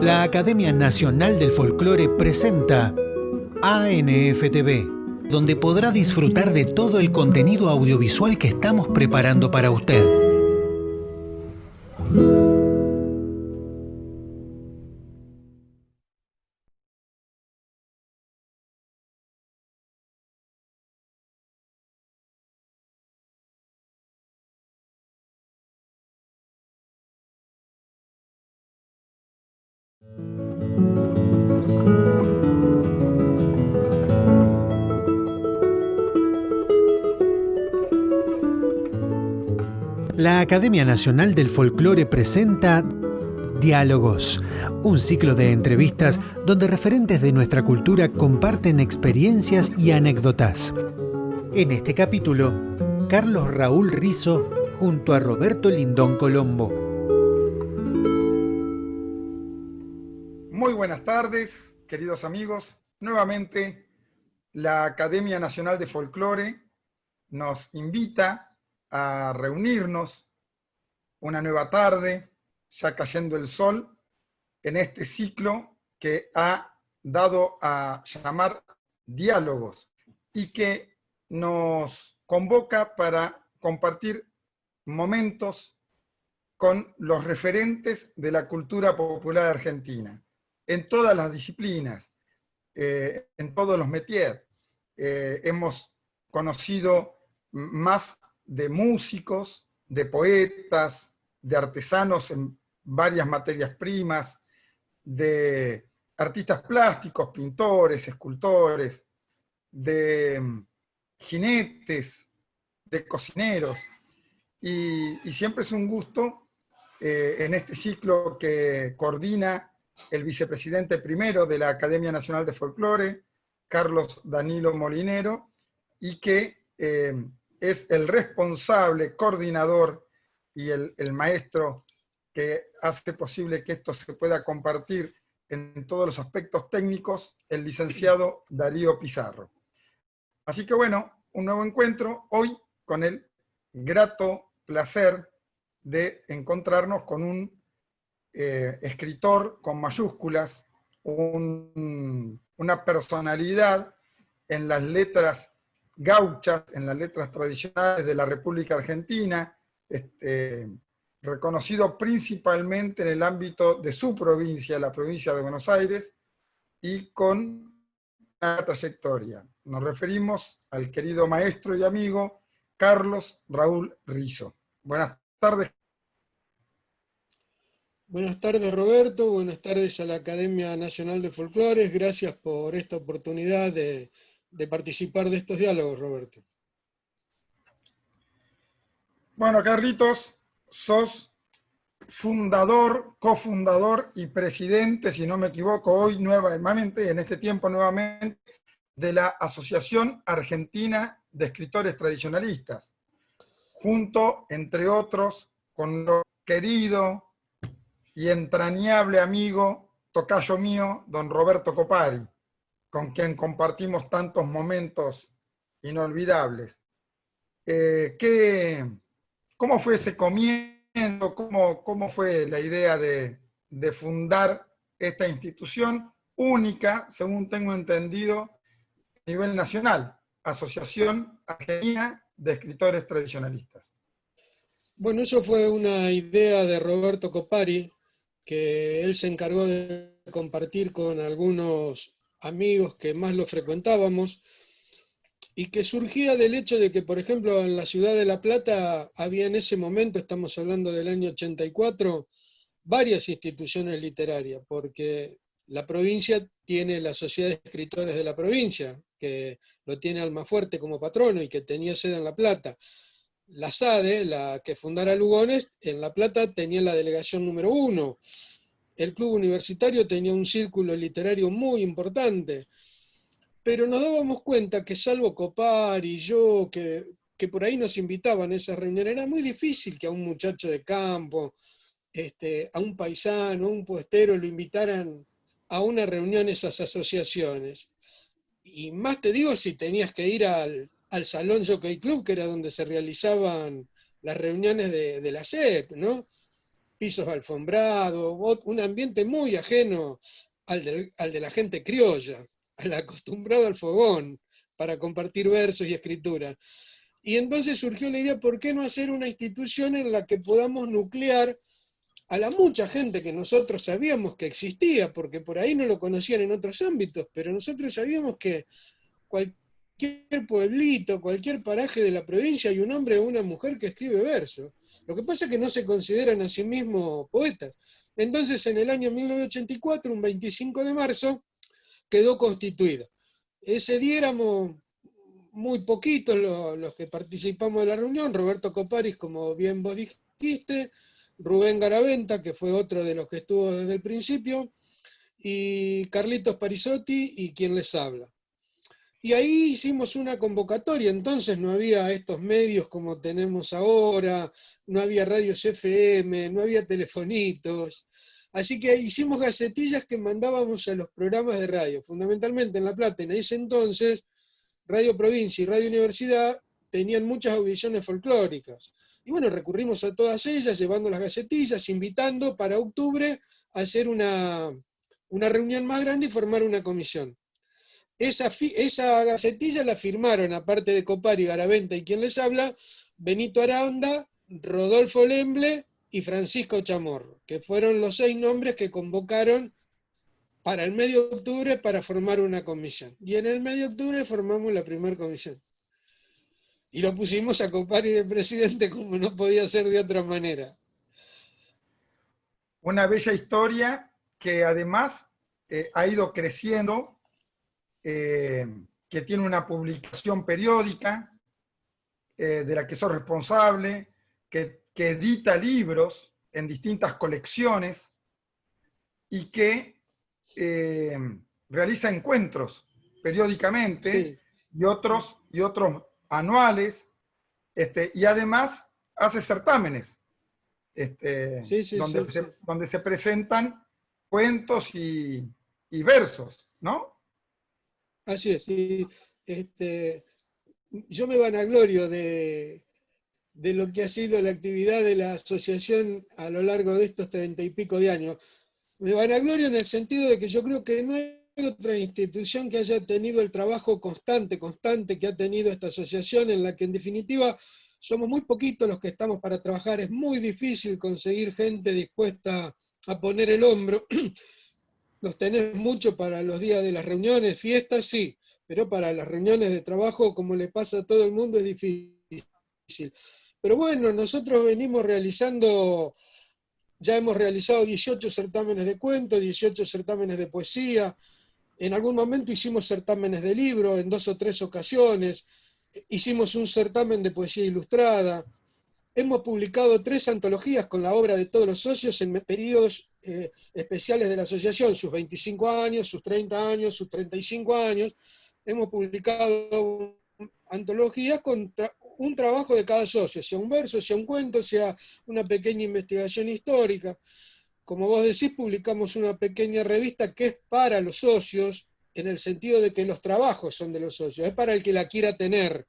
La Academia Nacional del Folclore presenta ANFTV, donde podrá disfrutar de todo el contenido audiovisual que estamos preparando para usted. La Academia Nacional del Folclore presenta Diálogos, un ciclo de entrevistas donde referentes de nuestra cultura comparten experiencias y anécdotas. En este capítulo, Carlos Raúl Rizo junto a Roberto Lindón Colombo. Muy buenas tardes, queridos amigos. Nuevamente, la Academia Nacional de Folclore nos invita a reunirnos una nueva tarde, ya cayendo el sol, en este ciclo que ha dado a llamar Diálogos y que nos convoca para compartir momentos con los referentes de la cultura popular argentina, en todas las disciplinas, en todos los métiers. Hemos conocido más de músicos, de poetas, de artesanos en varias materias primas, de artistas plásticos, pintores, escultores, de jinetes, de cocineros. Y siempre es un gusto en este ciclo que coordina el vicepresidente primero de la Academia Nacional de Folclore, Carlos Danilo Molinero, y que es el responsable, coordinador y el maestro que hace posible que esto se pueda compartir en todos los aspectos técnicos, el licenciado Darío Pizarro. Así que bueno, un nuevo encuentro hoy con el grato placer de encontrarnos con un escritor con mayúsculas, una personalidad en las letras gauchas, en las letras tradicionales de la República Argentina, reconocido principalmente en el ámbito de su provincia, la provincia de Buenos Aires, y con una trayectoria. Nos referimos al querido maestro y amigo Carlos Raúl Rizo. Buenas tardes. Buenas tardes, Roberto. Buenas tardes a la Academia Nacional de Folclores. Gracias por esta oportunidad de participar de estos diálogos, Roberto. Bueno, Carlitos, sos fundador, cofundador y presidente, si no me equivoco, hoy nuevamente, en este tiempo nuevamente, de la Asociación Argentina de Escritores Tradicionalistas, junto, entre otros, con lo querido y entrañable amigo, tocayo mío, don Roberto Copari, con quien compartimos tantos momentos inolvidables. ¿Cómo fue ese comienzo? ¿Cómo fue la idea de fundar esta institución única, según tengo entendido, a nivel nacional, Asociación Argentina de Escritores Tradicionalistas? Bueno, eso fue una idea de Roberto Copari, que él se encargó de compartir con algunos amigos que más lo frecuentábamos, y que surgía del hecho de que, por ejemplo, en la ciudad de La Plata había en ese momento, estamos hablando del año 84, varias instituciones literarias, porque la provincia tiene la Sociedad de Escritores de la Provincia, que lo tiene Almafuerte como patrono y que tenía sede en La Plata. La SADE, la que fundara Lugones, en La Plata tenía la delegación número 1. El club universitario tenía un círculo literario muy importante. Pero nos dábamos cuenta que salvo Copar y yo, que por ahí nos invitaban a esa reunión, era muy difícil que a un muchacho de campo, a un paisano, a un puestero, lo invitaran a una reunión esas asociaciones. Y más te digo si tenías que ir al Salón Jockey Club, que era donde se realizaban las reuniones de la SEP, ¿no? pisos alfombrados, un ambiente muy ajeno al de la gente criolla, al acostumbrado al fogón para compartir versos y escritura. Y entonces surgió la idea, ¿por qué no hacer una institución en la que podamos nuclear a la mucha gente que nosotros sabíamos que existía, porque por ahí no lo conocían en otros ámbitos, pero nosotros sabíamos que cualquier pueblito, cualquier paraje de la provincia hay un hombre o una mujer que escribe versos. Lo que pasa es que no se consideran a sí mismos poetas. Entonces, en el año 1984, un 25 de marzo, quedó constituida. Ese día éramos muy poquitos los que participamos de la reunión, Roberto Coparis, como bien vos dijiste, Rubén Garaventa, que fue otro de los que estuvo desde el principio, y Carlitos Parisotti y quien les habla. Y ahí hicimos una convocatoria, entonces no había estos medios como tenemos ahora, no había radios FM, no había telefonitos, así que hicimos gacetillas que mandábamos a los programas de radio, fundamentalmente en La Plata. En ese entonces, Radio Provincia y Radio Universidad tenían muchas audiciones folclóricas. Y bueno, recurrimos a todas ellas, llevando las gacetillas, invitando para octubre a hacer una reunión más grande y formar una comisión. Esa gacetilla la firmaron, aparte de Copari, Garaventa y quien les habla, Benito Aranda, Rodolfo Lemble y Francisco Chamorro, que fueron los 6 nombres que convocaron para el mes de octubre para formar una comisión. Y en el mes de octubre formamos la primera comisión. Y lo pusimos a Copari de presidente como no podía ser de otra manera. Una bella historia que además ha ido creciendo, que tiene una publicación periódica, de la que soy responsable, que edita libros en distintas colecciones y que realiza encuentros periódicamente, sí, y otros anuales, y además hace certámenes, donde se presentan cuentos y versos, ¿no? Así es, sí. Yo me vanaglorio de lo que ha sido la actividad de la asociación a lo largo de estos 30 y pico de años. Me vanaglorio en el sentido de que yo creo que no hay otra institución que haya tenido el trabajo constante que ha tenido esta asociación, en la que en definitiva somos muy poquitos los que estamos para trabajar. Es muy difícil conseguir gente dispuesta a poner el hombro. Los tenés mucho para los días de las reuniones, fiestas, sí, pero para las reuniones de trabajo, como le pasa a todo el mundo, es difícil. Pero bueno, nosotros venimos realizando, ya hemos realizado 18 certámenes de cuentos, 18 certámenes de poesía, en algún momento hicimos certámenes de libro, en 2 o 3 ocasiones, hicimos un certamen de poesía ilustrada, hemos publicado 3 antologías con la obra de todos los socios en periodos especiales de la asociación, sus 25 años, sus 30 años, sus 35 años. Hemos publicado antologías con un trabajo de cada socio, sea un verso, sea un cuento, sea una pequeña investigación histórica. Como vos decís, publicamos una pequeña revista que es para los socios, en el sentido de que los trabajos son de los socios, es para el que la quiera tener,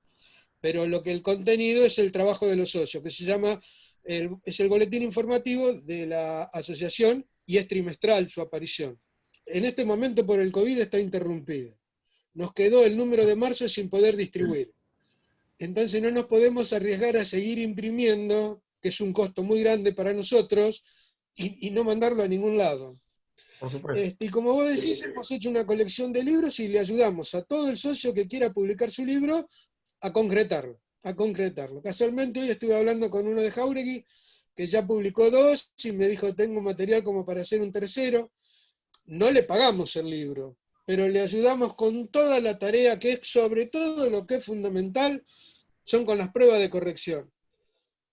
pero lo que el contenido es el trabajo de los socios, que se llama, es el boletín informativo de la asociación y es trimestral su aparición. En este momento por el COVID está interrumpida. Nos quedó el número de marzo sin poder distribuir. Entonces no nos podemos arriesgar a seguir imprimiendo, que es un costo muy grande para nosotros, y no mandarlo a ningún lado. Por supuesto. Y como vos decís, hemos hecho una colección de libros y le ayudamos a todo el socio que quiera publicar su libro a concretarlo. Casualmente hoy estuve hablando con uno de Jáuregui, que ya publicó 2, y me dijo, tengo material como para hacer un tercero. No le pagamos el libro, pero le ayudamos con toda la tarea, que es sobre todo lo que es fundamental, son con las pruebas de corrección.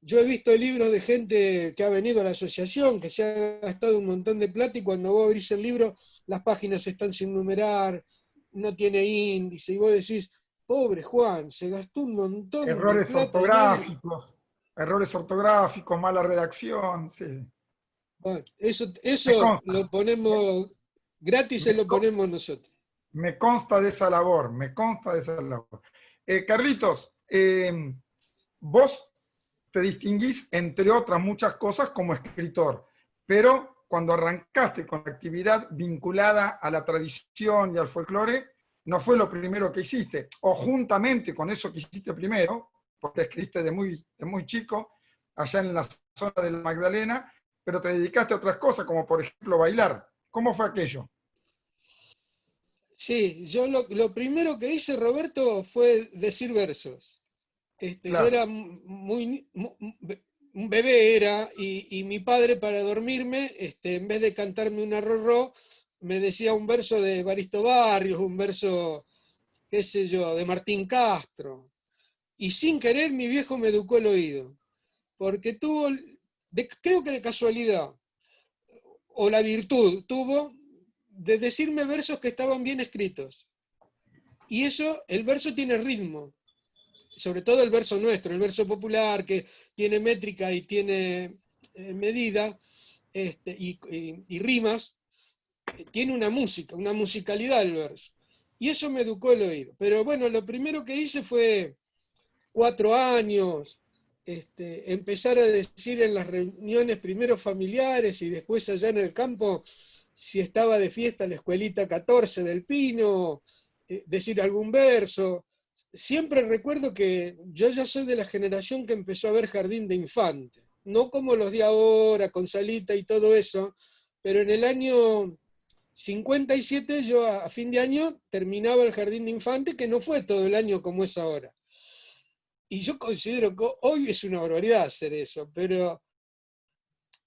Yo he visto libros de gente que ha venido a la asociación, que se ha gastado un montón de plata, y cuando vos abrís el libro, las páginas están sin numerar, no tiene índice, y vos decís, pobre Juan, se gastó un montón de plata. Errores ortográficos, mala redacción, sí. Bueno, eso lo ponemos gratis, se lo ponemos nosotros. Me consta de esa labor, Carlitos, vos te distinguís, entre otras muchas cosas, como escritor. Pero cuando arrancaste con la actividad vinculada a la tradición y al folclore, no fue lo primero que hiciste. O juntamente con eso que hiciste primero, porque escribiste de muy chico, allá en la zona de la Magdalena, pero te dedicaste a otras cosas, como por ejemplo bailar. ¿Cómo fue aquello? Sí, yo lo primero que hice, Roberto, fue decir versos. Yo Claro. era un bebé era, y mi padre para dormirme, en vez de cantarme un arrorró, me decía un verso de Evaristo Barrios, un verso, qué sé yo, de Martín Castro. Y sin querer mi viejo me educó el oído, porque tuvo, creo que de casualidad, o la virtud tuvo de decirme versos que estaban bien escritos. Y eso, el verso tiene ritmo, sobre todo el verso nuestro, el verso popular, que tiene métrica y tiene medida, y rimas, tiene una música, una musicalidad el verso. Y eso me educó el oído. Pero bueno, lo primero que hice fue 4 años, empezar a decir en las reuniones, primero familiares y después allá en el campo, si estaba de fiesta la escuelita 14 del Pino, decir algún verso. Siempre recuerdo que yo ya soy de la generación que empezó a ver Jardín de Infante, no como los de ahora, con salita y todo eso, pero en el año 57 yo a fin de año terminaba el Jardín de Infante, que no fue todo el año como es ahora. Y yo considero que hoy es una barbaridad hacer eso, pero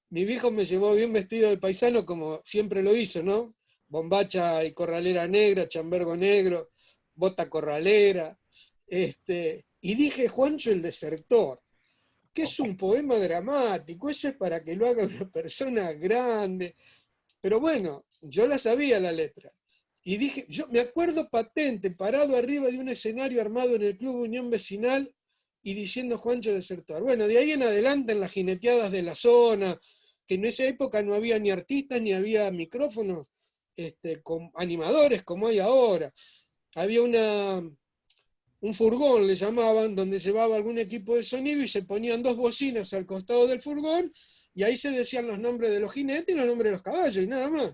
mi viejo me llevó bien vestido de paisano como siempre lo hizo, ¿no? Bombacha y corralera negra, chambergo negro, bota corralera. Y dije Juancho el desertor, que es un poema dramático, eso es para que lo haga una persona grande. Pero bueno, yo la sabía la letra. Y dije, yo me acuerdo patente, parado arriba de un escenario armado en el Club Unión Vecinal y diciendo Juancho desertor. Bueno, de ahí en adelante en las jineteadas de la zona, que en esa época no había ni artistas ni había micrófonos, con animadores como hay ahora. Había un furgón, le llamaban, donde llevaba algún equipo de sonido y se ponían 2 bocinas al costado del furgón y ahí se decían los nombres de los jinetes y los nombres de los caballos y nada más.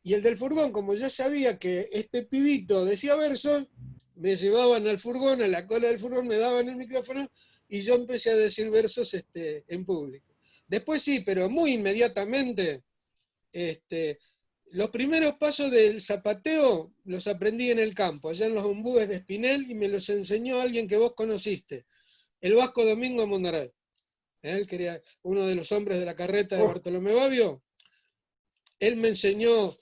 Y el del furgón, como ya sabía que este pibito decía versos, me llevaban al furgón, a la cola del furgón, me daban el micrófono y yo empecé a decir versos en público. Después sí, pero muy inmediatamente, los primeros pasos del zapateo los aprendí en el campo, allá en los ombúes de Espinel, y me los enseñó alguien que vos conociste, el Vasco Domingo Mondaray. Él quería, uno de los hombres de la carreta de Oh, Bartolomé Babio. Él me enseñó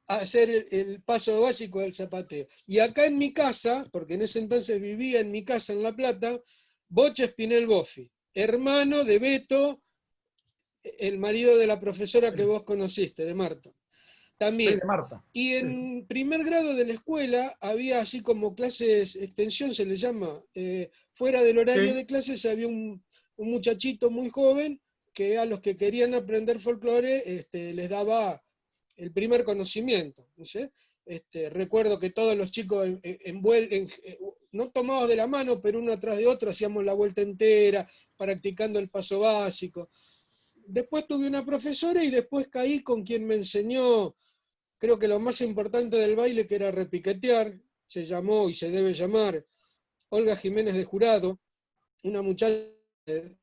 a hacer el paso básico del zapateo. Y acá en mi casa, porque en ese entonces vivía en mi casa en La Plata, Bocha Espinel Boffi, hermano de Beto, el marido de la profesora que sí, vos conociste, de Marta. sí, También. de Marta. Y Sí, sí. en primer grado de la escuela había así como clases, extensión se le llama, fuera del horario Sí, de clases había un muchachito muy joven que a los que querían aprender folclore les daba el primer conocimiento. ¿No sé? Recuerdo que todos los chicos no tomados de la mano, pero uno atrás de otro hacíamos la vuelta entera, practicando el paso básico. Después tuve una profesora y después caí con quien me enseñó, creo que lo más importante del baile, que era repiquetear. Se llamó y se debe llamar Olga Jiménez de Jurado, una muchacha que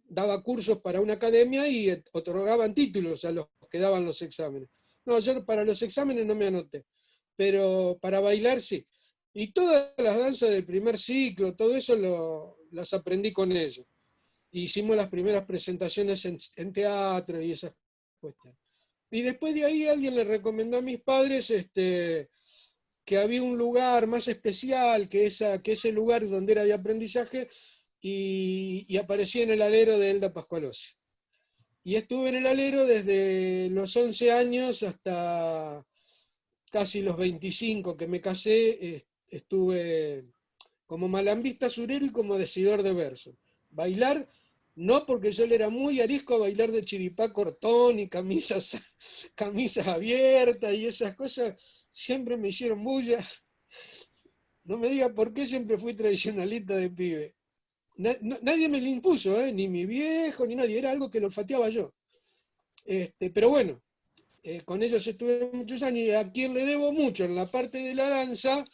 daba cursos para una academia y otorgaban títulos a los que daban los exámenes. No, yo para los exámenes no me anoté, pero para bailar sí. Y todas las danzas del primer ciclo, todo eso las aprendí con ellos. Hicimos las primeras presentaciones en teatro y esas cuestiones. Y después de ahí alguien le recomendó a mis padres que había un lugar más especial que ese lugar donde era de aprendizaje, y aparecí en el alero de Elda Pascualossi. Y estuve en el alero desde los 11 años hasta casi los 25 que me casé. Estuve como malambista surero y como decidor de versos. Bailar, no, porque yo le era muy arisco a bailar de chiripá cortón y camisas abiertas y esas cosas, siempre me hicieron bulla. No me diga por qué siempre fui tradicionalista de pibe. nadie me lo impuso, ni mi viejo, ni nadie, era algo que lo olfateaba yo. Pero bueno, con ellos estuve muchos años y a quien le debo mucho en la parte de la danza,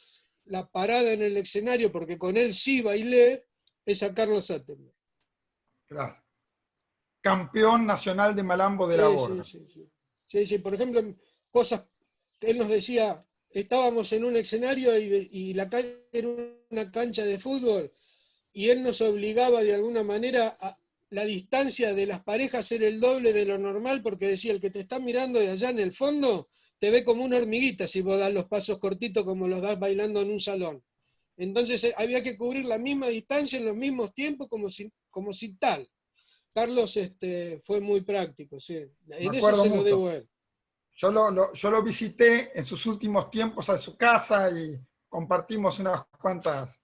la parada en el escenario, porque con él sí bailé, es a Carlos Attenborough. Claro. Campeón nacional de malambo de la Sí, sí, borda. sí, sí. Sí, sí, por ejemplo, cosas que él nos decía, estábamos en un escenario y la calle era una cancha de fútbol, y él nos obligaba de alguna manera a la distancia de las parejas era el doble de lo normal, porque decía, el que te está mirando de allá en el fondo, te ve como una hormiguita si vos das los pasos cortitos como los das bailando en un salón. Entonces había que cubrir la misma distancia en los mismos tiempos como si tal. Carlos fue muy práctico, sí. Me En eso acuerdo se lo mucho. debo a él. Yo lo visité en sus últimos tiempos a su casa y compartimos unas cuantas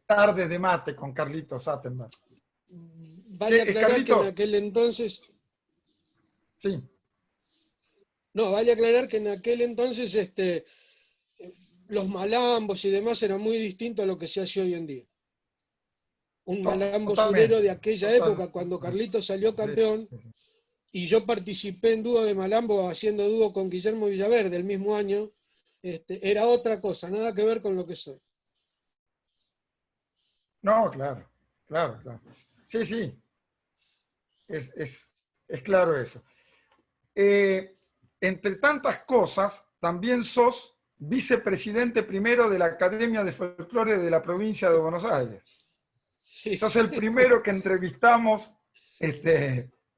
tardes de mate con Carlitos Attenborough. Vale aclarar que en Carlitos, aquel entonces, sí, no, vale aclarar que en aquel entonces los malambos y demás eran muy distintos a lo que se hace hoy en día. Un malambo surero totalmente, de aquella época, cuando totalmente. Carlitos salió Sí, campeón, sí, sí. y yo participé en dúo de malambo haciendo dúo con Guillermo Villaverde el mismo año, era otra cosa, nada que ver con lo que soy. No, claro, claro, claro. Sí, sí, es claro eso. Eh, Entre tantas cosas, también sos vicepresidente primero de la Academia de Folclore de la provincia de Buenos Aires. Sí. Sos el primero que entrevistamos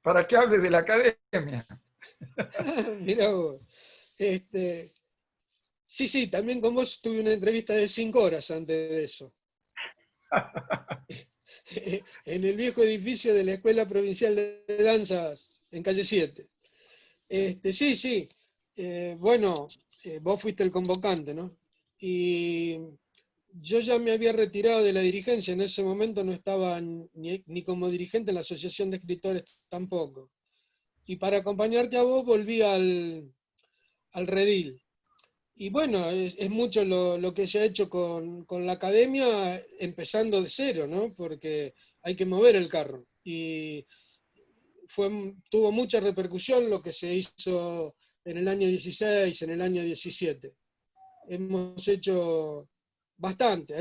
para que hable de la academia. Mirá vos. Sí, sí, también con vos tuve una entrevista de 5 horas antes de eso. En el viejo edificio de la Escuela Provincial de Danzas, en calle 7. Sí, sí. Bueno, vos fuiste el convocante, ¿no? Y yo ya me había retirado de la dirigencia, en ese momento no estaba ni como dirigente en la Asociación de Escritores tampoco. Y para acompañarte a vos volví al redil. Y bueno, es mucho lo que se ha hecho con la academia, empezando de cero, ¿no? Porque hay que mover el carro. Y tuvo mucha repercusión lo que se hizo en el año 16, en el año 17. Hemos hecho bastante,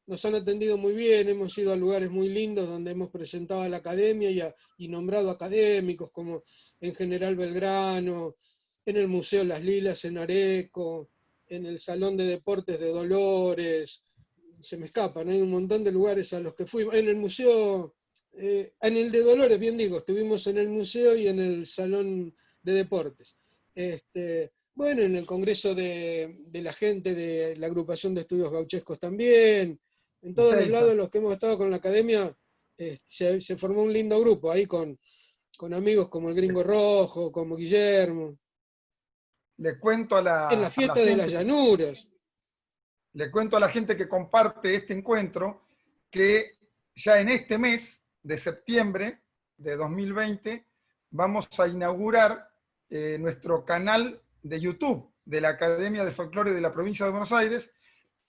nos han atendido muy bien, hemos ido a lugares muy lindos donde hemos presentado a la academia y nombrado académicos como en General Belgrano, en el Museo Las Lilas en Areco, en el Salón de Deportes de Dolores, se me escapan, hay un montón de lugares a los que fuimos, en el museo, en el de Dolores, bien digo, estuvimos en el museo y en el Salón de Deportes. Bueno, en el Congreso de la gente de la Agrupación de Estudios Gauchescos también, en todos los lados Ezeiza. en los que hemos estado con la academia, se formó un lindo grupo, ahí con amigos como el Gringo Rojo, como Guillermo, Le cuento a en la la fiesta de las gente llanuras. Le cuento a la gente que comparte este encuentro que ya en este mes de septiembre de 2020 vamos a inaugurar nuestro canal de YouTube de la Academia de Folclore de la provincia de Buenos Aires,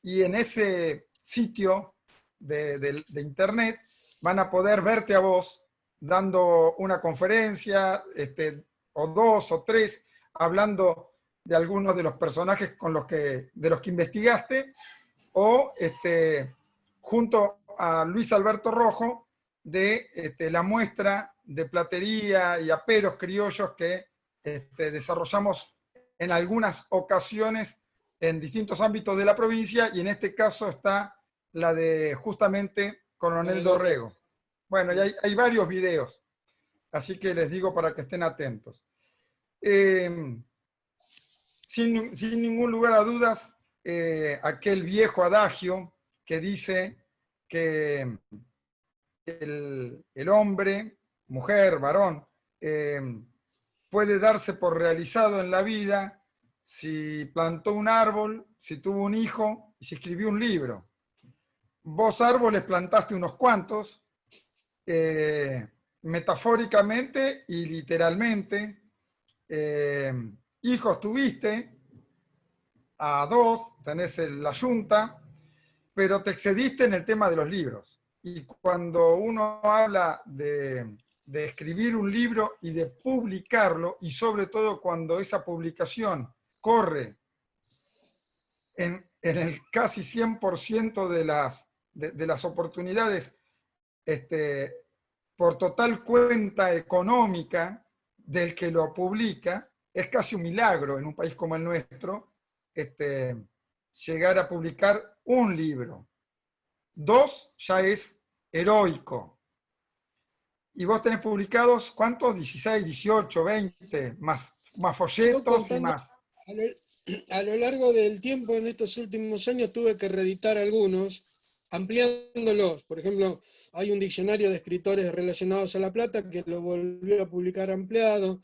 y en ese sitio de internet van a poder verte a vos dando una conferencia, o dos o tres, hablando de algunos de los personajes de los que investigaste, o junto a Luis Alberto Rojo de la muestra de platería y aperos criollos que desarrollamos en algunas ocasiones en distintos ámbitos de la provincia, y en este caso está la de justamente La Coronel de Dorrego. Dorrego. Bueno, y hay varios videos, así que les digo para que estén atentos. Sin ningún lugar a dudas, aquel viejo adagio que dice que el hombre, mujer, varón, puede darse por realizado en la vida si plantó un árbol, si tuvo un hijo y si escribió un libro. Vos árboles plantaste unos cuantos, metafóricamente y literalmente. Hijos tuviste, a dos, tenés la yunta, pero te excediste en el tema de los libros. Y cuando uno habla de escribir un libro y de publicarlo, y sobre todo cuando esa publicación corre en el casi 100% de las oportunidades por total cuenta económica del que lo publica, es casi un milagro en un país como el nuestro llegar a publicar un libro. 2 ya es heroico. Y vos tenés publicados, ¿cuántos? 16, 18, 20, más Yo folletos y contando, más. a lo largo del tiempo, en estos últimos años, tuve que reeditar algunos, ampliándolos. Por ejemplo, hay un diccionario de escritores relacionados a La Plata que lo volvió a publicar ampliado.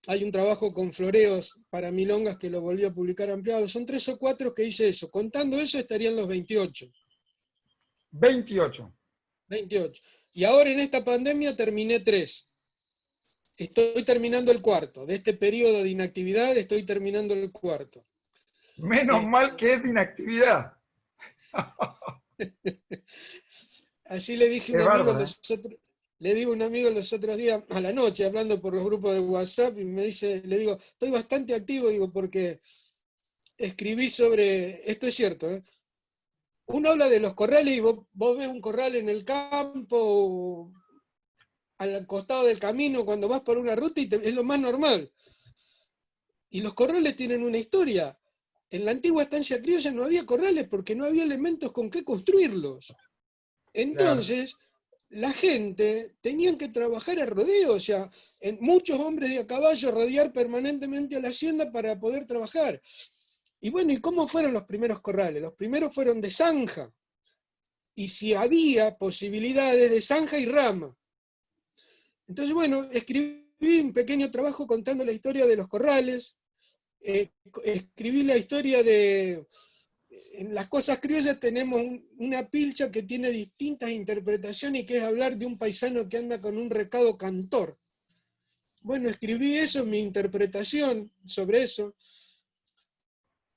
Hay un trabajo con floreos para milongas que lo volvió a publicar ampliado. Son 3 o 4 que hice eso. Contando eso estarían los 28. 28. 28. Y ahora en esta pandemia terminé 3. Estoy terminando el cuarto. De este periodo de inactividad estoy terminando el cuarto. Menos mal que es de inactividad. Así le dije a un amigo le digo a un amigo los otros días, a la noche, hablando por los grupos de WhatsApp, y me dice, le digo, estoy bastante activo, digo, porque escribí sobre, esto es cierto, ¿eh? Uno habla de los corrales y vos ves un corral en el campo, al costado del camino, cuando vas por una ruta, y es lo más normal. Y los corrales tienen una historia. En la antigua estancia criolla no había corrales porque no había elementos con qué construirlos. Entonces, la gente tenían que trabajar a rodeo, o sea, muchos hombres de a caballo rodear permanentemente a la hacienda para poder trabajar. Y bueno, ¿y cómo fueron los primeros corrales? Los primeros fueron de zanja. Y si había posibilidades de zanja y rama. Entonces, bueno, escribí un pequeño trabajo contando la historia de los corrales, escribí la historia de... En Las Cosas Criollas tenemos una pilcha que tiene distintas interpretaciones y que es hablar de un paisano que anda con un recado cantor. Bueno, escribí eso, mi interpretación sobre eso.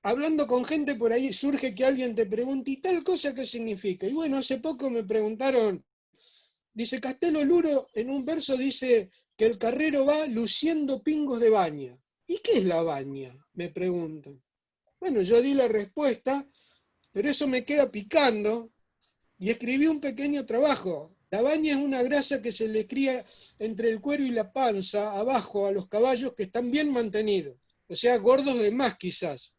Hablando con gente por ahí surge que alguien te pregunte, ¿y tal cosa qué significa? Y bueno, hace poco me preguntaron, dice Castelo Luro, en un verso dice que el carrero va luciendo pingos de baña. ¿Y qué es la baña? Me preguntan. Bueno, yo di la respuesta, pero eso me queda picando, y escribí un pequeño trabajo. La baña es una grasa que se le cría entre el cuero y la panza, abajo, a los caballos que están bien mantenidos, o sea, gordos de más quizás.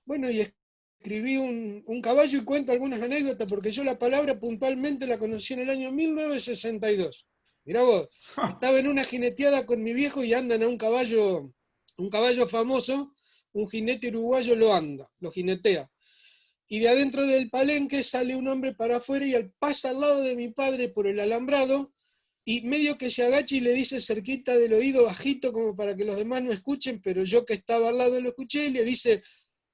Bueno, y escribí un caballo y cuento algunas anécdotas, porque yo la palabra puntualmente la conocí en el año 1962. Mirá vos, estaba en una jineteada con mi viejo y andan a un caballo famoso, un jinete uruguayo lo jinetea. Y de adentro del palenque sale un hombre para afuera y pasa al lado de mi padre por el alambrado, y medio que se agacha y le dice cerquita del oído, bajito, como para que los demás no escuchen, pero yo que estaba al lado lo escuché, y le dice,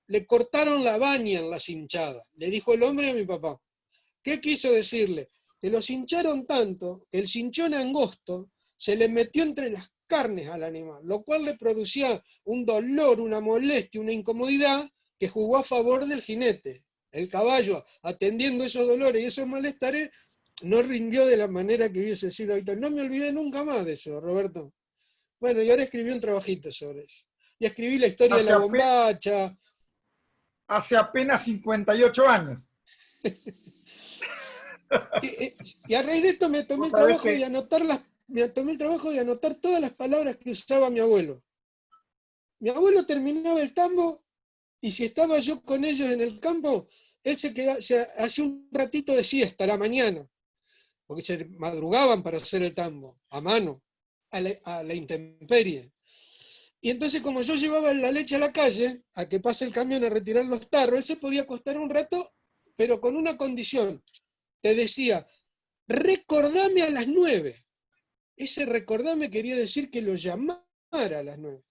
le cortaron la baña en las hinchadas. Le dijo el hombre a mi papá. ¿Qué quiso decirle? Que los hincharon tanto que el cinchón angosto se le metió entre las carnes al animal, lo cual le producía un dolor, una molestia, una incomodidad que jugó a favor del jinete. El caballo, atendiendo esos dolores y esos malestares, no rindió de la manera que hubiese sido habitual. No me olvidé nunca más de eso, Roberto. Bueno, y ahora escribí un trabajito sobre eso. Y escribí la historia de la bombacha. Hace apenas 58 años. Y a raíz de esto me tomé el trabajo de anotar todas las palabras que usaba mi abuelo. Mi abuelo terminaba el tambo, y si estaba yo con ellos en el campo, él se hacía un ratito de siesta a la mañana, porque se madrugaban para hacer el tambo, a mano, a la intemperie. Y entonces, como yo llevaba la leche a la calle, a que pase el camión a retirar los tarros, él se podía acostar un rato, pero con una condición. Te decía, recordame a las 9. Ese recordame quería decir que lo llamara a las 9.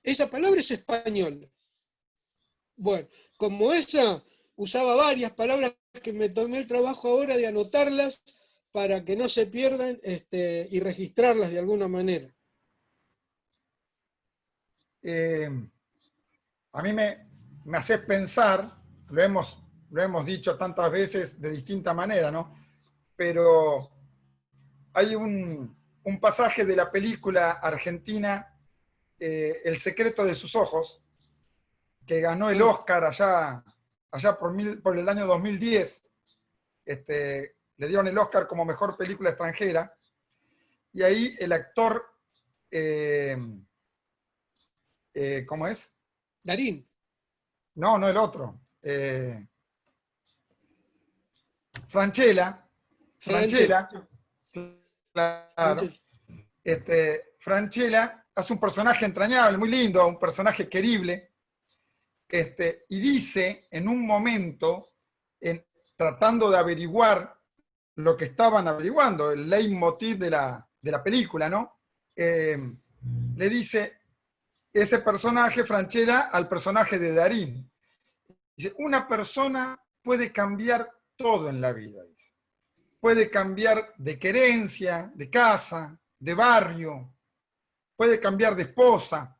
Esa palabra es española. Bueno, como esa, usaba varias palabras que me tomé el trabajo ahora de anotarlas para que no se pierdan y registrarlas de alguna manera. A mí me haces pensar, lo hemos lo hemos dicho tantas veces de distinta manera, ¿no? Pero hay un pasaje de la película argentina, El secreto de sus ojos, que ganó el Oscar allá por el año 2010. Le dieron el Oscar como mejor película extranjera. Y ahí el actor, ¿cómo es? Darín. No, no el otro. Francella, claro. Francella hace un personaje entrañable, muy lindo, un personaje querible, y dice en un momento, tratando de averiguar lo que estaban averiguando, el leitmotiv de la película, ¿no? Le dice ese personaje, Francella, al personaje de Darín. Dice, una persona puede cambiar todo en la vida, dice. Puede cambiar de querencia, de casa, de barrio, puede cambiar de esposa,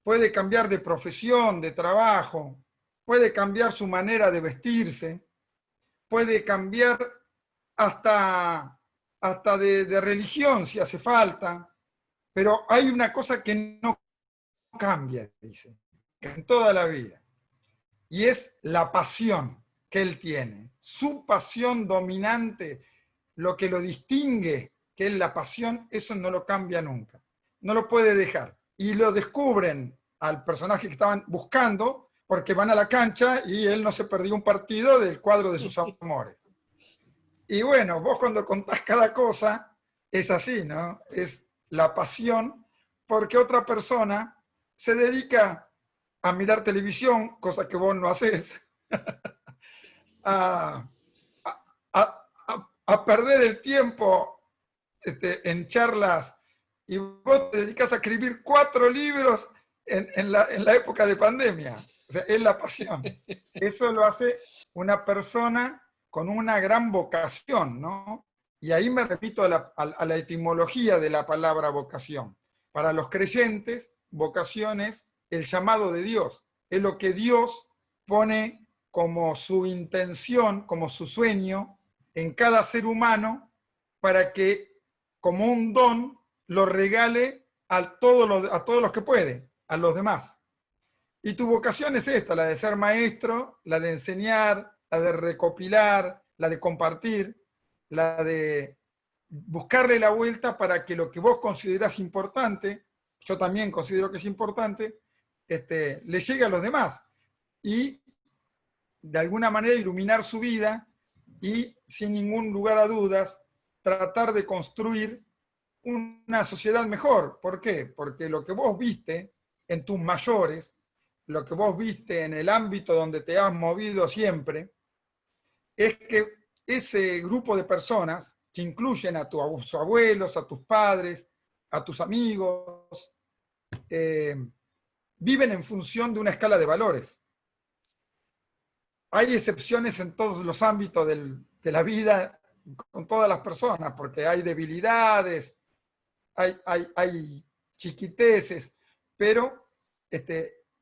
puede cambiar de profesión, de trabajo, puede cambiar su manera de vestirse, puede cambiar hasta de religión si hace falta, pero hay una cosa que no cambia, dice, en toda la vida, y es la pasión que él tiene. Su pasión dominante, lo que lo distingue, que es la pasión, eso no lo cambia nunca. No lo puede dejar. Y lo descubren al personaje que estaban buscando, porque van a la cancha y él no se perdió un partido del cuadro de sus amores. Y bueno, vos cuando contás cada cosa, es así, ¿no? Es la pasión, porque otra persona se dedica a mirar televisión, cosa que vos no haces, a perder el tiempo en charlas, y vos te dedicas a escribir 4 libros en la época de pandemia. O sea, es la pasión. Eso lo hace una persona con una gran vocación, ¿no? Y ahí me repito a la etimología de la palabra vocación. Para los creyentes, vocación es el llamado de Dios. Es lo que Dios pone como su intención, como su sueño en cada ser humano para que, como un don, lo regale a todos los que puede, a los demás. Y tu vocación es esta, la de ser maestro, la de enseñar, la de recopilar, la de compartir, la de buscarle la vuelta para que lo que vos considerás importante, yo también considero que es importante, le llegue a los demás. Y de alguna manera iluminar su vida y, sin ningún lugar a dudas, tratar de construir una sociedad mejor. ¿Por qué? Porque lo que vos viste en tus mayores, lo que vos viste en el ámbito donde te has movido siempre, es que ese grupo de personas, que incluyen a tus abuelos, a tus padres, a tus amigos, viven en función de una escala de valores. Hay excepciones en todos los ámbitos de la vida con todas las personas, porque hay debilidades, hay chiquiteces, pero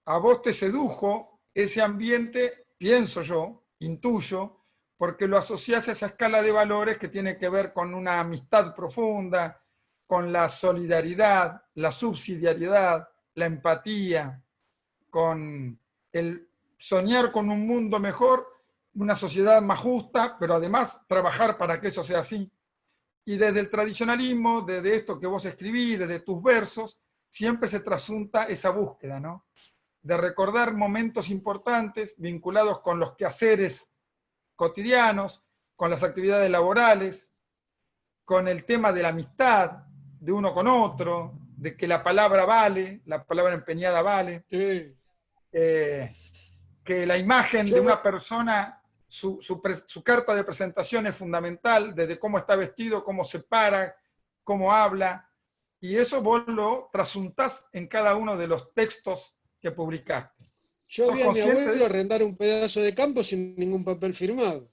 a vos te sedujo ese ambiente, pienso yo, intuyo, porque lo asociás a esa escala de valores que tiene que ver con una amistad profunda, con la solidaridad, la subsidiariedad, la empatía, con el soñar con un mundo mejor, una sociedad más justa, pero además trabajar para que eso sea así. Y desde el tradicionalismo, desde esto que vos escribís, desde tus versos, siempre se trasunta esa búsqueda, ¿no? De recordar momentos importantes vinculados con los quehaceres cotidianos, con las actividades laborales, con el tema de la amistad de uno con otro, de que la palabra vale, la palabra empeñada vale, que la imagen de una persona, su carta de presentación es fundamental, desde cómo está vestido, cómo se para, cómo habla, y eso vos lo trasuntás en cada uno de los textos que publicaste. Yo vi a mi abuelo arrendar un pedazo de campo sin ningún papel firmado.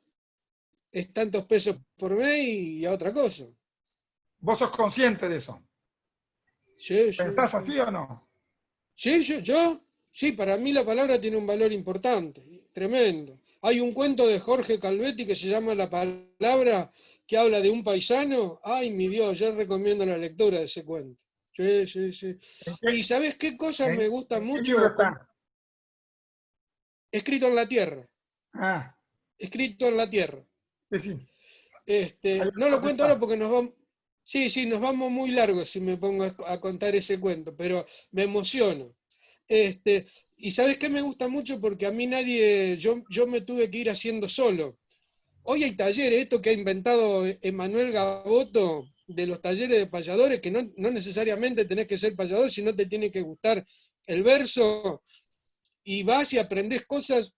Es tantos pesos por mes y a otra cosa. ¿Vos sos consciente de eso? Sí, ¿Pensás sí. así o no? Sí, yo, sí, para mí la palabra tiene un valor importante, tremendo. Hay un cuento de Jorge Calvetti que se llama La Palabra, que habla de un paisano. Ay, mi Dios, yo recomiendo la lectura de ese cuento. Sí, sí, sí. ¿Y sabes qué cosa me gusta ¿En qué mucho? libro está? Escrito en la tierra. Ah, Escrito en la tierra. sí. Ahí No lo cuento ahora está. porque nos vamos. Sí, nos vamos muy largos si me pongo a contar ese cuento, pero me emociono. Y ¿sabes qué me gusta mucho? Porque a mí nadie, yo me tuve que ir haciendo solo. Hoy hay talleres, esto que ha inventado Emanuel Gaboto, de los talleres de payadores, que no necesariamente tenés que ser payador, sino te tiene que gustar el verso, y vas y aprendés cosas,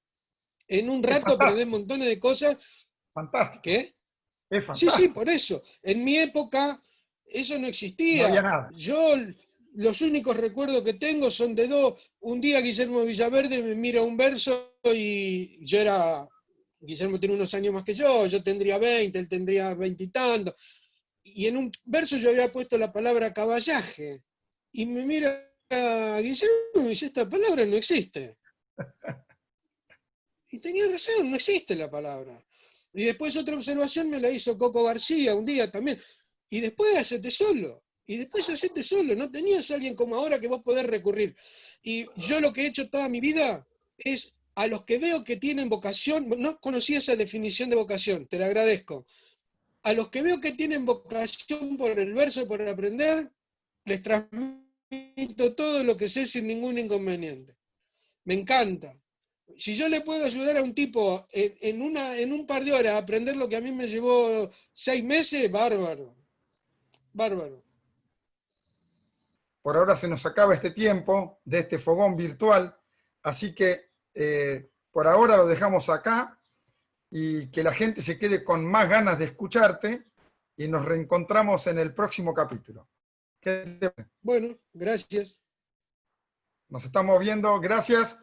en un Es rato aprendés fantástico, montones de cosas. fantástico. ¿Qué? Es Sí, fantástico. por eso. En mi época eso no No había existía. nada. Yo los únicos recuerdos que tengo son de dos. Un día Guillermo Villaverde me mira un verso y Guillermo tiene unos años más que yo tendría 20, él tendría 20 y tanto. Y en un verso yo había puesto la palabra caballaje. Y me mira Guillermo y me dice, esta palabra no existe. Y tenía razón, no existe la palabra. Y después otra observación me la hizo Coco García un día también. Y después hacete solo. Y después hacete solo. No tenías a alguien como ahora que vos podés recurrir. Y yo lo que he hecho toda mi vida es a los que veo que tienen vocación, no conocía esa definición de vocación, te la agradezco. A los que veo que tienen vocación por el verso, por aprender, les transmito todo lo que sé sin ningún inconveniente. Me encanta. Si yo le puedo ayudar a un tipo en un par de horas a aprender lo que a mí me llevó 6 meses, bárbaro. Bárbaro. Por ahora se nos acaba este tiempo de este fogón virtual, así que por ahora lo dejamos acá y que la gente se quede con más ganas de escucharte y nos reencontramos en el próximo capítulo. Bueno, gracias. Nos estamos viendo, gracias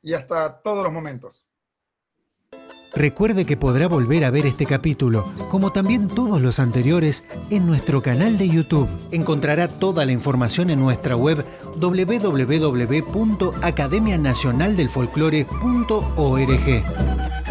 y hasta todos los momentos. Recuerde que podrá volver a ver este capítulo, como también todos los anteriores, en nuestro canal de YouTube. Encontrará toda la información en nuestra web www.academianacionaldelfolclore.org.